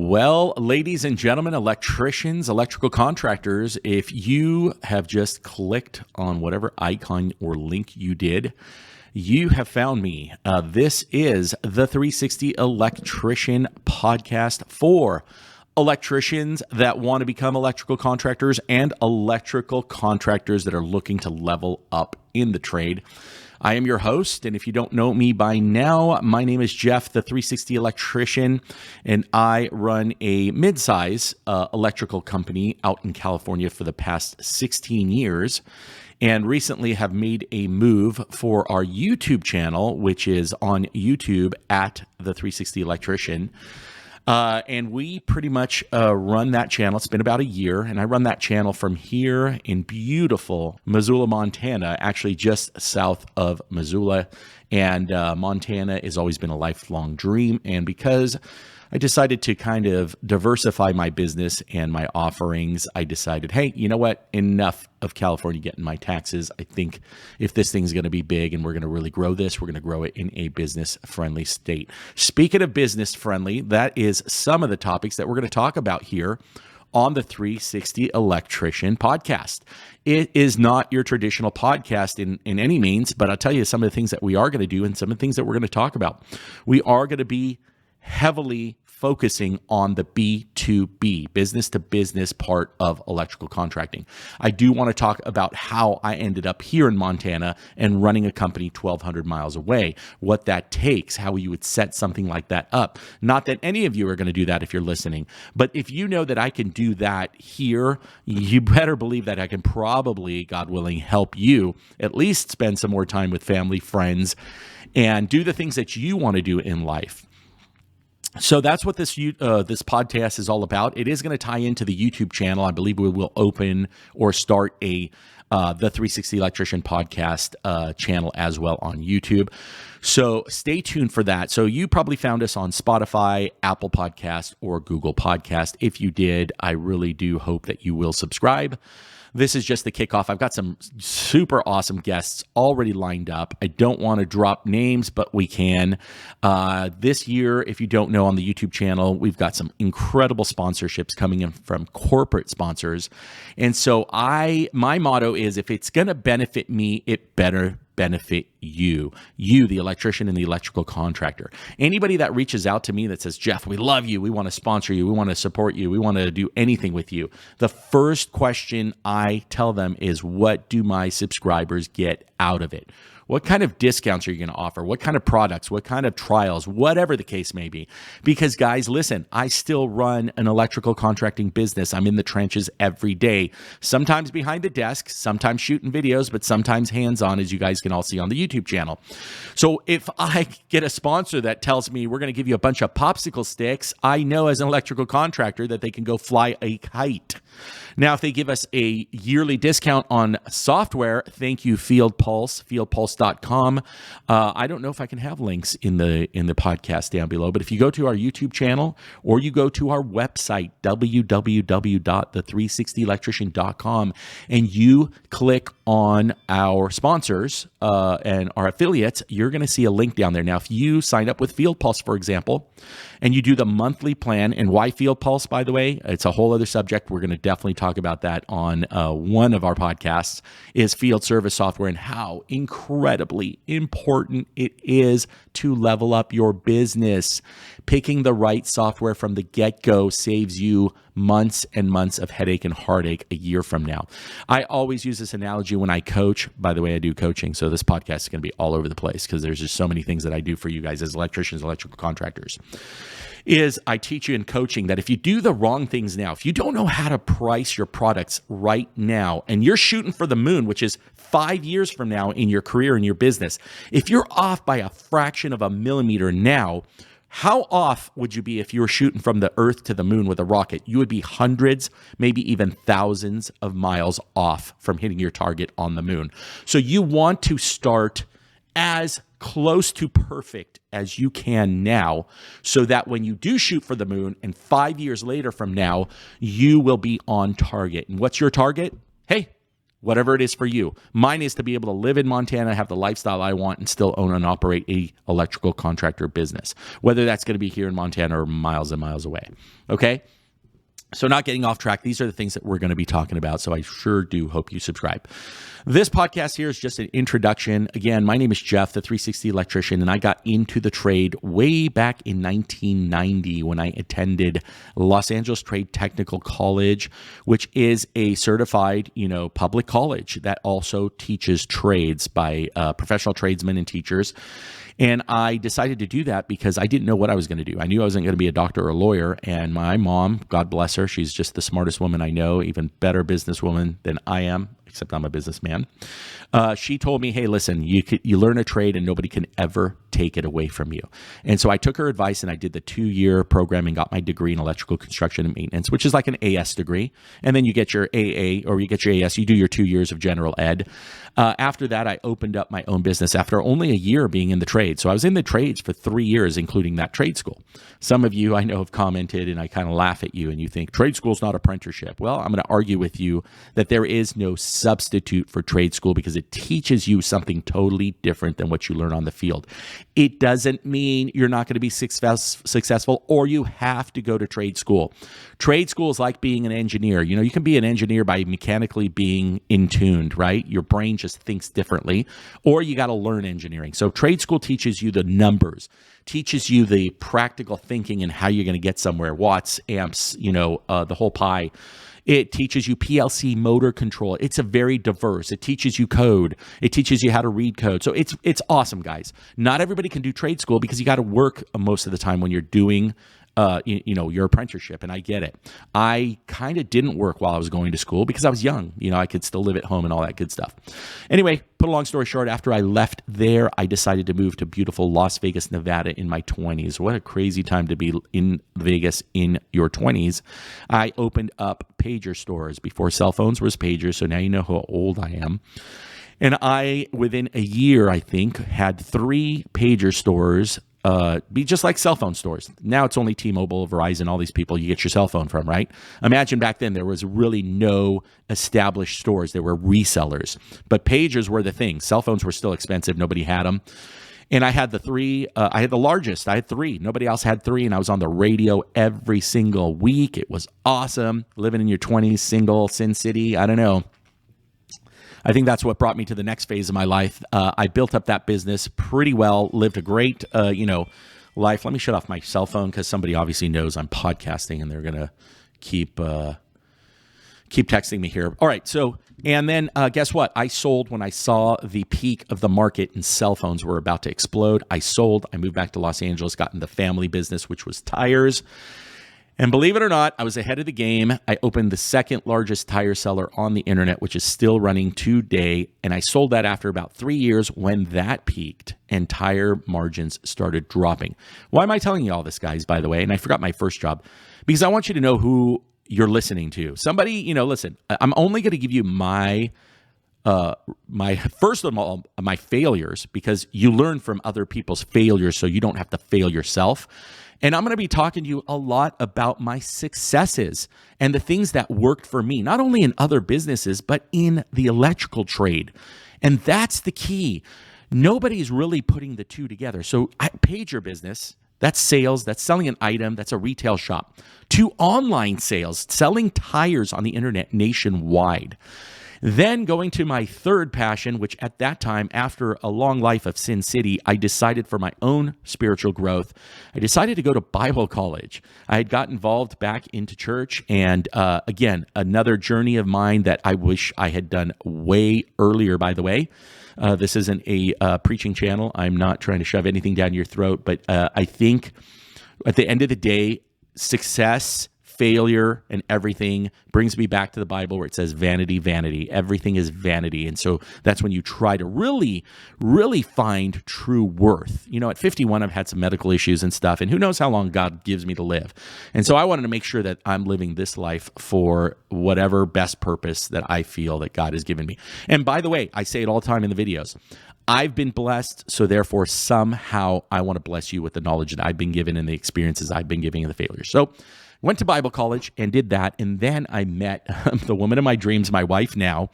Well, ladies and gentlemen, electricians, electrical contractors, if you have just clicked on whatever icon or link you did, you have found me. This is the 360 Electrician podcast for electricians that want to become electrical contractors and electrical contractors that are looking to level up in the trade. I am your host, and if you don't know me by now, my name is Jeff, the 360 Electrician, and I run a mid-size electrical company out in California for the past 16 years, and recently have made a move for our YouTube channel, which is on YouTube at the 360 Electrician. And we pretty much run that channel. It's been about a year, and I run that channel from here in beautiful Missoula, Montana, actually just south of Missoula. And Montana has always been a lifelong dream. And because I decided to kind of diversify my business and my offerings, I decided, hey, you know what? Enough of California getting my taxes. I think if this thing's going to be big and we're going to really grow this, we're going to grow it in a business-friendly state. Speaking of business-friendly, that is some of the topics that we're going to talk about here on the 360 Electrician podcast. It is not your traditional podcast in any means, but I'll tell you some of the things that we are going to do and some of the things that we're going to talk about. We are going to be heavily focusing on the B2B, business to business part of electrical contracting. I do want to talk about how I ended up here in Montana and running a company 1,200 miles away, what that takes, how you would set something like that up. Not that any of you are going to do that if you're listening, but if you know that I can do that here, you better believe that I can probably, God willing, help you at least spend some more time with family, friends, and do the things that you want to do in life. So that's what this podcast is all about. It is going to tie into the YouTube channel. I believe we will open or start the 360 Electrician podcast channel as well on YouTube. So stay tuned for that. So you probably found us on Spotify, Apple Podcast, or Google Podcast. If you did, I really do hope that you will subscribe. This is just the kickoff. I've got some super awesome guests already lined up. I don't want to drop names, but we can. This year, if you don't know, on the YouTube channel, we've got some incredible sponsorships coming in from corporate sponsors. And so my motto is, if it's going to benefit me, it better benefit you, the electrician and the electrical contractor. Anybody that reaches out to me that says, Jeff, we love you, we want to sponsor you, we want to support you, we want to do anything with you, the first question I tell them is, what do my subscribers get out of it? What kind of discounts are you going to offer? What kind of products? What kind of trials? Whatever the case may be. Because guys, listen, I still run an electrical contracting business. I'm in the trenches every day, sometimes behind the desk, sometimes shooting videos, but sometimes hands-on, as you guys can all see on the YouTube channel. So if I get a sponsor that tells me we're going to give you a bunch of popsicle sticks, I know as an electrical contractor that they can go fly a kite. Now, if they give us a yearly discount on software, thank you, FieldPulse, FieldPulse.com. I don't know if I can have links in the podcast down below, but if you go to our YouTube channel or you go to our website, www.the360electrician.com, and you click on our sponsors and our affiliates, you're going to see a link down there. Now, if you sign up with FieldPulse, for example, and you do the monthly plan, and why FieldPulse, by the way, it's a whole other subject. We're going to definitely talk about that on one of our podcasts, is field service software and how incredibly important it is to level up your business. Picking the right software from the get-go saves you months and months of headache and heartache a year from now. I always use this analogy when I coach. By the way, I do coaching, so this podcast is going to be all over the place because there's just so many things that I do for you guys as electricians, electrical contractors. Is I teach you in coaching that if you do the wrong things now, if you don't know how to price your products right now, and you're shooting for the moon, which is 5 years from now in your career and your business, if you're off by a fraction of a millimeter now, how off would you be if you were shooting from the Earth to the moon with a rocket? You would be hundreds, maybe even thousands of miles off from hitting your target on the moon. So you want to start as close to perfect as you can now, so that when you do shoot for the moon and 5 years later from now, you will be on target. And what's your target? Hey, whatever it is for you. Mine is to be able to live in Montana, have the lifestyle I want, and still own and operate a electrical contractor business, whether that's going to be here in Montana or miles and miles away. Okay? So not getting off track, these are the things that we're going to be talking about, so I sure do hope you subscribe. This podcast here is just an introduction. Again, my name is Jeff, the 360 Electrician, and I got into the trade way back in 1990 when I attended Los Angeles Trade Technical College, which is a certified, public college that also teaches trades by professional tradesmen and teachers. And I decided to do that because I didn't know what I was going to do. I knew I wasn't going to be a doctor or a lawyer. And my mom, God bless her, she's just the smartest woman I know, even better businesswoman than I am, except I'm a businessman. She told me, hey, listen, you learn a trade and nobody can ever take it away from you. And so I took her advice and I did the 2-year program and got my degree in electrical construction and maintenance, which is like an AS degree. And then you get your AA or you get your AS, you do your 2 years of general ed. After that, I opened up my own business after only a year being in the trade. So I was in the trades for 3 years, including that trade school. Some of you I know have commented and I kind of laugh at you and you think trade school is not apprenticeship. Well, I'm going to argue with you that there is no substitute for trade school because it teaches you something totally different than what you learn on the field. It doesn't mean you're not going to be successful or you have to go to trade school. Trade school is like being an engineer. You can be an engineer by mechanically being in tuned, right? Your brain just thinks differently, or you got to learn engineering. So trade school teaches you the numbers, teaches you the practical thinking and how you're going to get somewhere, watts, amps, the whole pie. It teaches you PLC motor control. It's a very diverse. It teaches you code. It teaches you how to read code. So it's awesome, guys. Not everybody can do trade school because you got to work most of the time when you're doing your apprenticeship, and I get it. I kind of didn't work while I was going to school because I was young. I could still live at home and all that good stuff. Anyway, put a long story short, after I left there, I decided to move to beautiful Las Vegas, Nevada in my 20s. What a crazy time to be in Vegas in your 20s. I opened up pager stores before cell phones was pagers, so now you know how old I am. And I, within a year, I think, had 3 pager stores be just like cell phone stores. Now it's only T-Mobile, Verizon, all these people you get your cell phone from, right? Imagine back then there was really no established stores. There were resellers. But pagers were the thing. Cell phones were still expensive. Nobody had them. And I had the 3. I had the largest. I had 3. Nobody else had 3. And I was on the radio every single week. It was awesome. Living in your 20s, single, Sin City. I don't know. I think that's what brought me to the next phase of my life. I built up that business pretty well, lived a great, life. Let me shut off my cell phone because somebody obviously knows I'm podcasting and they're going to keep texting me here. All right. So, and then guess what? I sold when I saw the peak of the market and cell phones were about to explode. I sold. I moved back to Los Angeles, got in the family business, which was tires. And believe it or not, I was ahead of the game. I opened the second largest tire seller on the internet, which is still running today. And I sold that after about 3 years when that peaked and tire margins started dropping. Why am I telling you all this, guys, by the way? And I forgot my first job because I want you to know who you're listening to. Somebody, listen, I'm only going to give you my first of all, my failures, because you learn from other people's failures so you don't have to fail yourself. And I'm going to be talking to you a lot about my successes and the things that worked for me, not only in other businesses, but in the electrical trade. And that's the key. Nobody's really putting the two together. So pager business, that's sales, that's selling an item, that's a retail shop, to online sales, selling tires on the internet nationwide. Then going to my third passion, which at that time, after a long life of Sin City, I decided for my own spiritual growth, I decided to go to Bible college. I had got involved back into church, and again, another journey of mine that I wish I had done way earlier, by the way. This isn't a preaching channel. I'm not trying to shove anything down your throat, but I think at the end of the day, success, failure, and everything brings me back to the Bible where it says vanity, vanity. Everything is vanity. And so that's when you try to really, really find true worth. At 51, I've had some medical issues and stuff, and who knows how long God gives me to live. And so I wanted to make sure that I'm living this life for whatever best purpose that I feel that God has given me. And by the way, I say it all the time in the videos. I've been blessed, so therefore somehow I want to bless you with the knowledge that I've been given and the experiences I've been giving and the failures. So Went to Bible college and did that. And then I met the woman of my dreams, my wife now,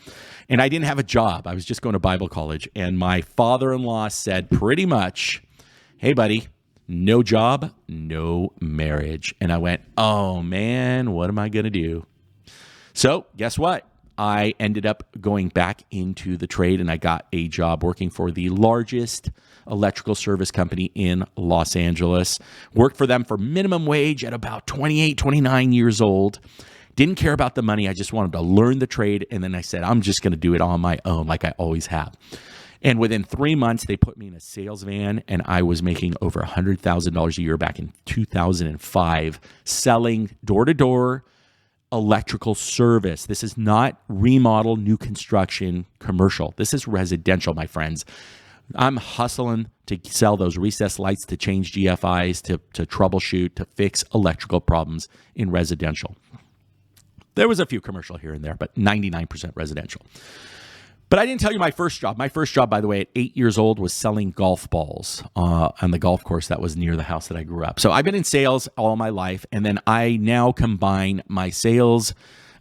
and I didn't have a job. I was just going to Bible college. And my father-in-law said pretty much, hey, buddy, no job, no marriage. And I went, oh, man, what am I going to do? So guess what? I ended up going back into the trade, and I got a job working for the largest electrical service company in Los Angeles. Worked for them for minimum wage at about 28, 29 years old. Didn't care about the money. I just wanted to learn the trade. And then I said, I'm just going to do it on my own like I always have. And within 3 months, they put me in a sales van, and I was making over $100,000 a year back in 2005, selling door-to-door electrical service. This is not remodel, new construction, commercial. This is residential, my friends. I'm hustling to sell those recessed lights, to change GFIs, to troubleshoot, to fix electrical problems in residential. There was a few commercial here and there, but 99% residential. But I didn't tell you my first job. My first job, by the way, at 8 years old was selling golf balls on the golf course that was near the house that I grew up. So I've been in sales all my life, and then I now combine my sales,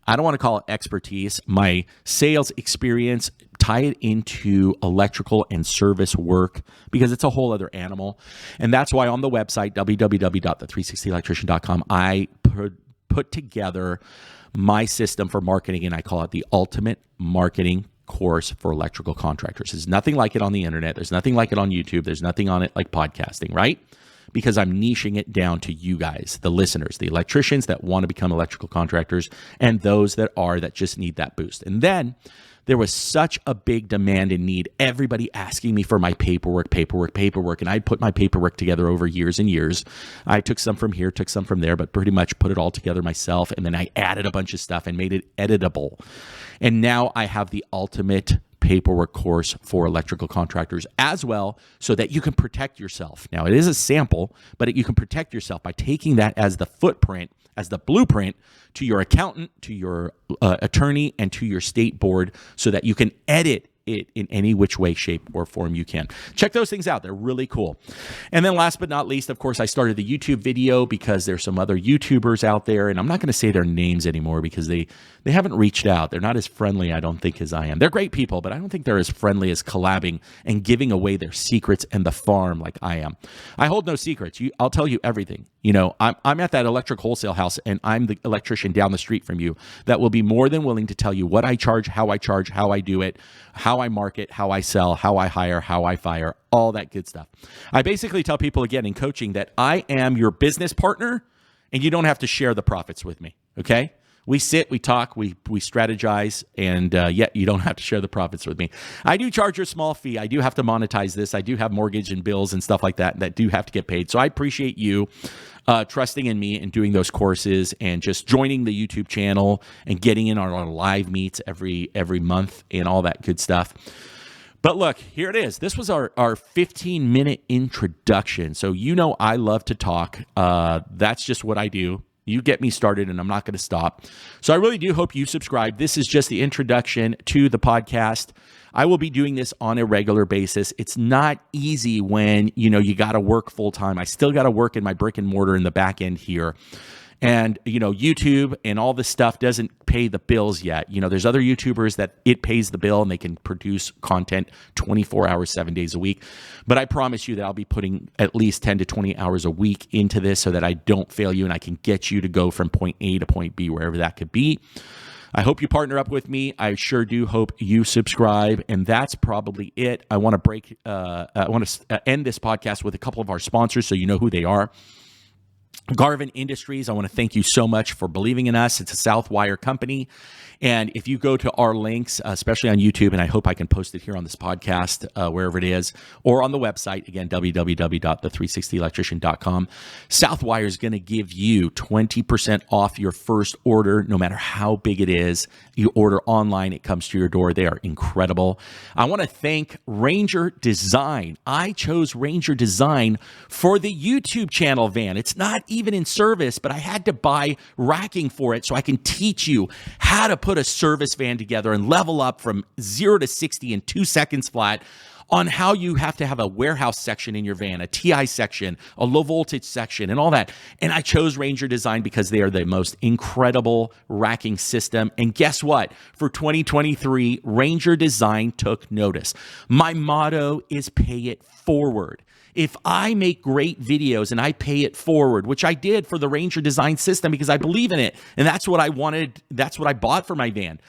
I don't want to call it expertise, my sales experience, tie it into electrical and service work, because it's a whole other animal. And that's why on the website, www.the360electrician.com, I put together my system for marketing, and I call it the ultimate marketing course for electrical contractors. There's nothing like it on the internet. There's nothing like it on YouTube. There's nothing on it like podcasting, right? Because I'm niching it down to you guys, the listeners, the electricians that want to become electrical contractors, and those that just need that boost. And then there was such a big demand and need. Everybody asking me for my paperwork. And I put my paperwork together over years and years. I took some from here, took some from there, but pretty much put it all together myself. And then I added a bunch of stuff and made it editable. And now I have the ultimate paperwork course for electrical contractors as well, so that you can protect yourself. Now, it is a sample, but you can protect yourself by taking that as the footprint, as the blueprint to your accountant, to your attorney, and to your state board, so that you can edit it in any which way, shape, or form you can. Check those things out. They're really cool. And then last but not least, of course, I started the YouTube video because there's some other YouTubers out there, and I'm not going to say their names anymore because they haven't reached out. They're not as friendly, I don't think, as I am. They're great people, but I don't think they're as friendly as collabing and giving away their secrets and the farm like I am. I hold no secrets. I'll tell you everything. I'm at that electric wholesale house, and I'm the electrician down the street from you that will be more than willing to tell you what I charge, how I do it, how I market, how I sell, how I hire, how I fire, all that good stuff. I basically tell people, again, in coaching, that I am your business partner, and you don't have to share the profits with me, okay? We sit, we talk, we strategize, and yet you don't have to share the profits with me. I do charge a small fee. I do have to monetize this. I do have mortgage and bills and stuff like that do have to get paid. So I appreciate you trusting in me and doing those courses and just joining the YouTube channel and getting in on our live meets every month and all that good stuff. But look, here it is. This was our 15-minute introduction. So I love to talk. That's just what I do. You get me started, and I'm not going to stop. So I really do hope you subscribe. This is just the introduction to the podcast. I will be doing this on a regular basis. It's not easy when, you got to work full time. I still got to work in my brick and mortar in the back end here. And, YouTube and all this stuff doesn't pay the bills yet. There's other YouTubers that it pays the bill and they can produce content 24 hours, 7 days a week. But I promise you that I'll be putting at least 10 to 20 hours a week into this so that I don't fail you and I can get you to go from point A to point B, wherever that could be. I hope you partner up with me. I sure do hope you subscribe. And that's probably it. I want to end this podcast with a couple of our sponsors so you know who they are. Garvin Industries, I want to thank you so much for believing in us. It's a Southwire company. And if you go to our links, especially on YouTube, and I hope I can post it here on this podcast, wherever it is, or on the website, again, www.the360electrician.com, Southwire is going to give you 20% off your first order, no matter how big it is. You order online, it comes to your door. They are incredible. I want to thank Ranger Design. I chose Ranger Design for the YouTube channel van. It's not even in service, but I had to buy racking for it so I can teach you how to put a service van together and level up from 0 to 60 in 2 seconds flat. on how you have to have a warehouse section in your van, a TI section, a low voltage section, and all that. And I chose Ranger Design because they are the most incredible racking system. And guess what? For 2023, Ranger Design took notice. My motto is pay it forward. If I make great videos and I pay it forward, which I did for the Ranger Design system because I believe in it, and that's what I wanted, that's what I bought for my van.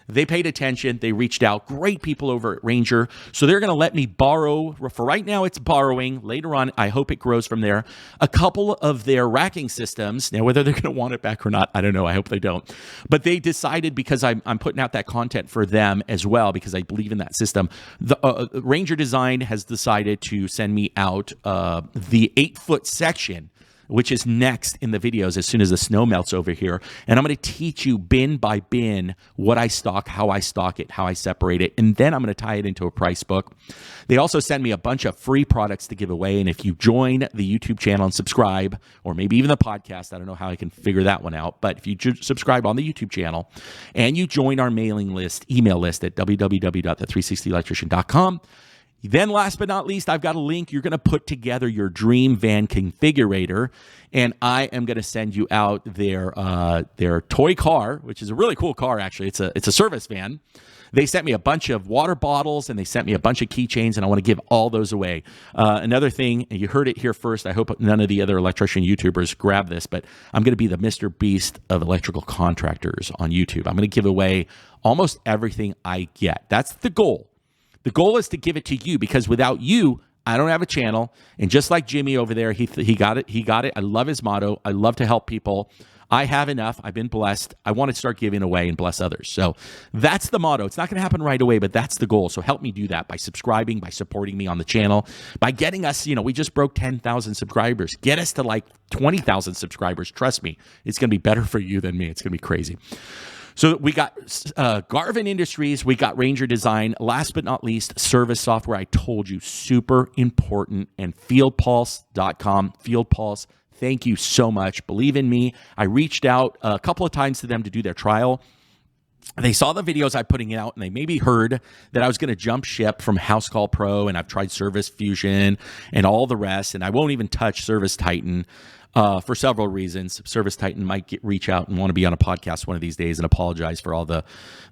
They paid attention. They reached out. Great people over at Ranger. So they're going to let me borrow. For right now, it's borrowing. Later on, I hope it grows from there. A couple of their racking systems. Now, whether they're going to want it back or not, I don't know. I hope they don't. But they decided, because I'm putting out that content for them as well, because I believe in that system. The Ranger Design has decided to send me out the 8-foot section, which is next in the videos as soon as the snow melts over here. And I'm going to teach you bin by bin what I stock, how I stock it, how I separate it, and then I'm going to tie it into a price book. They also send me a bunch of free products to give away, and if you join the YouTube channel and subscribe, or maybe even the podcast, I don't know how I can figure that one out, but if you subscribe on the YouTube channel and you join our mailing list, email list at www.the360electrician.com, then last but not least, I've got a link. You're going to put together your dream van configurator, and I am going to send you out their toy car, which is a really cool car, actually. It's a service van. They sent me a bunch of water bottles, and they sent me a bunch of keychains, and I want to give all those away. Another thing, and you heard it here first, I hope none of the other electrician YouTubers grab this, but I'm going to be the Mr. Beast of electrical contractors on YouTube. I'm going to give away almost everything I get. That's the goal. The goal is to give it to you, because without you, I don't have a channel. And just like Jimmy over there, he got it. He got it. I love his motto. I love to help people. I have enough. I've been blessed. I want to start giving away and bless others. So that's the motto. It's not going to happen right away, but that's the goal. So help me do that by subscribing, by supporting me on the channel, by getting us, we just broke 10,000 subscribers. Get us to like 20,000 subscribers. Trust me, it's going to be better for you than me. It's going to be crazy. So we got Garvin Industries, we got Ranger Design. Last but not least, service software. I told you, super important. And FieldPulse.com. FieldPulse, thank you so much. Believe in me. I reached out a couple of times to them to do their trial. They saw the videos I'm putting out, and they maybe heard that I was going to jump ship from House Call Pro, and I've tried Service Fusion and all the rest, and I won't even touch Service Titan. For several reasons. Service Titan might reach out and want to be on a podcast one of these days and apologize for all the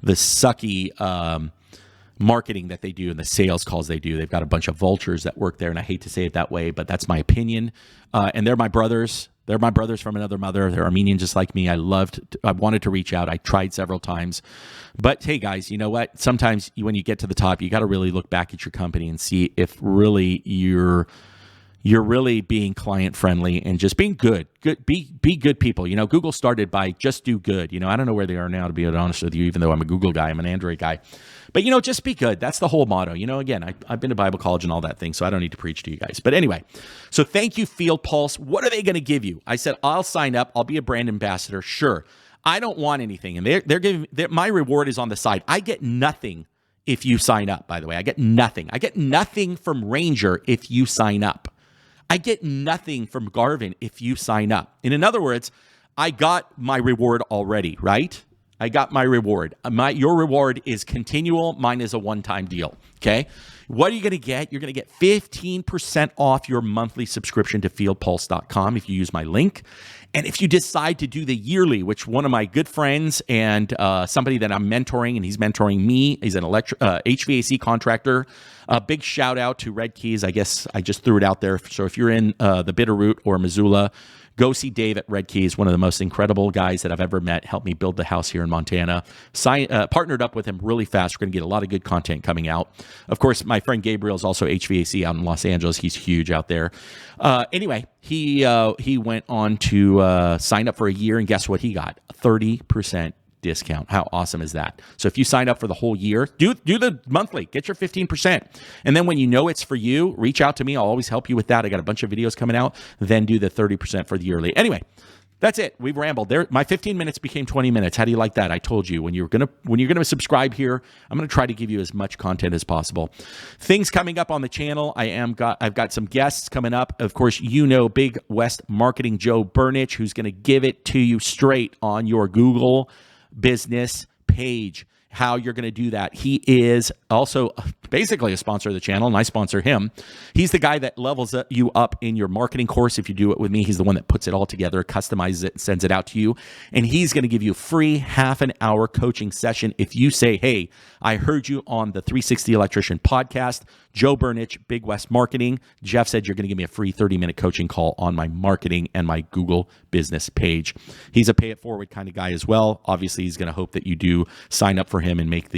sucky marketing that they do and the sales calls they do. They've got a bunch of vultures that work there, and I hate to say it that way, but that's my opinion. And they're my brothers. They're my brothers from another mother. They're Armenian just like me. I wanted to reach out. I tried several times. But hey, guys, you know what? Sometimes when you get to the top, you got to really look back at your company and see if really you're really being client friendly and just being good. Be good people. Google started by just do good. I don't know where they are now, to be honest with you, even though I'm a Google guy, I'm an Android guy. But, just be good. That's the whole motto. Again, I've been to Bible college and all that thing, so I don't need to preach to you guys. But anyway, so thank you, FieldPulse. What are they going to give you? I said, I'll sign up. I'll be a brand ambassador. Sure. I don't want anything. And they're giving, my reward is on the side. I get nothing if you sign up, by the way. I get nothing. I get nothing from Ranger if you sign up. I get nothing from Garvin if you sign up. And in other words, I got my reward already, right? I got my reward. Your reward is continual. Mine is a one-time deal, okay? What are you going to get? You're going to get 15% off your monthly subscription to FieldPulse.com if you use my link. And if you decide to do the yearly, which one of my good friends and somebody that I'm mentoring, and he's mentoring me, he's an HVAC contractor. A big shout out to Red Keys. I guess I just threw it out there. So if you're in the Bitterroot or Missoula, go see Dave at Red Keys, one of the most incredible guys that I've ever met. Helped me build the house here in Montana. Partnered up with him really fast. We're going to get a lot of good content coming out. Of course, my friend Gabriel is also HVAC out in Los Angeles. He's huge out there. Anyway, he went on to sign up for a year, and guess what he got? 30% discount. How awesome is that? So if you sign up for the whole year, do the monthly, get your 15%. And then when you know it's for you, reach out to me. I'll always help you with that. I got a bunch of videos coming out. Then do the 30% for the yearly. Anyway, that's it. We've rambled there. My 15 minutes became 20 minutes. How do you like that? I told you when you're gonna subscribe here, I'm gonna try to give you as much content as possible. Things coming up on the channel. I've got some guests coming up. Of course, Big West Marketing Joe Burnich, who's gonna give it to you straight on your Google business page. how you're going to do that. He is also basically a sponsor of the channel, and I sponsor him. He's the guy that levels you up in your marketing course. If you do it with me, he's the one that puts it all together, customizes it, and sends it out to you. And he's going to give you a free half-an-hour coaching session if you say, hey, I heard you on the 360 Electrician podcast, Joe Burnich, Big West Marketing. Jeff said you're going to give me a free 30-minute coaching call on my marketing and my Google business page. He's a pay-it-forward kind of guy as well. Obviously, he's going to hope that you do sign up for him and make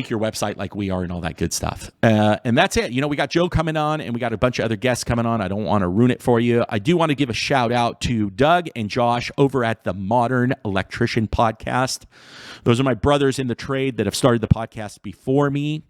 your website like we are and all that good stuff. And that's it. We got Joe coming on, and we got a bunch of other guests coming on. I don't want to ruin it for you. I do want to give a shout out to Doug and Josh over at the Modern Electrician podcast. Those are my brothers in the trade that have started the podcast before me.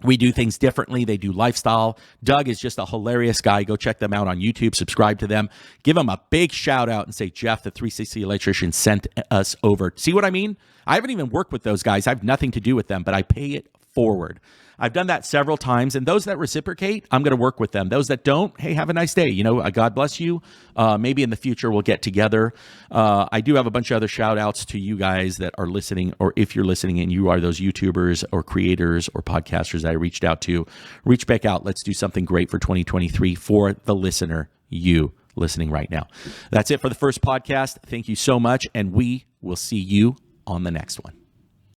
We do things differently. They do lifestyle. Doug is just a hilarious guy. Go check them out on YouTube. Subscribe to them. Give them a big shout out and say, Jeff, the 360 Electrician sent us over. See what I mean? I haven't even worked with those guys. I have nothing to do with them, but I pay it forward. I've done that several times, and those that reciprocate, I'm going to work with them. Those that don't, hey, have a nice day. God bless you. Maybe in the future we'll get together. I do have a bunch of other shout outs to you guys that are listening, or if you're listening and you are those YouTubers or creators or podcasters that I reached out to, reach back out. Let's do something great for 2023 for the listener, you listening right now. That's it for the first podcast. Thank you so much, and we will see you on the next one.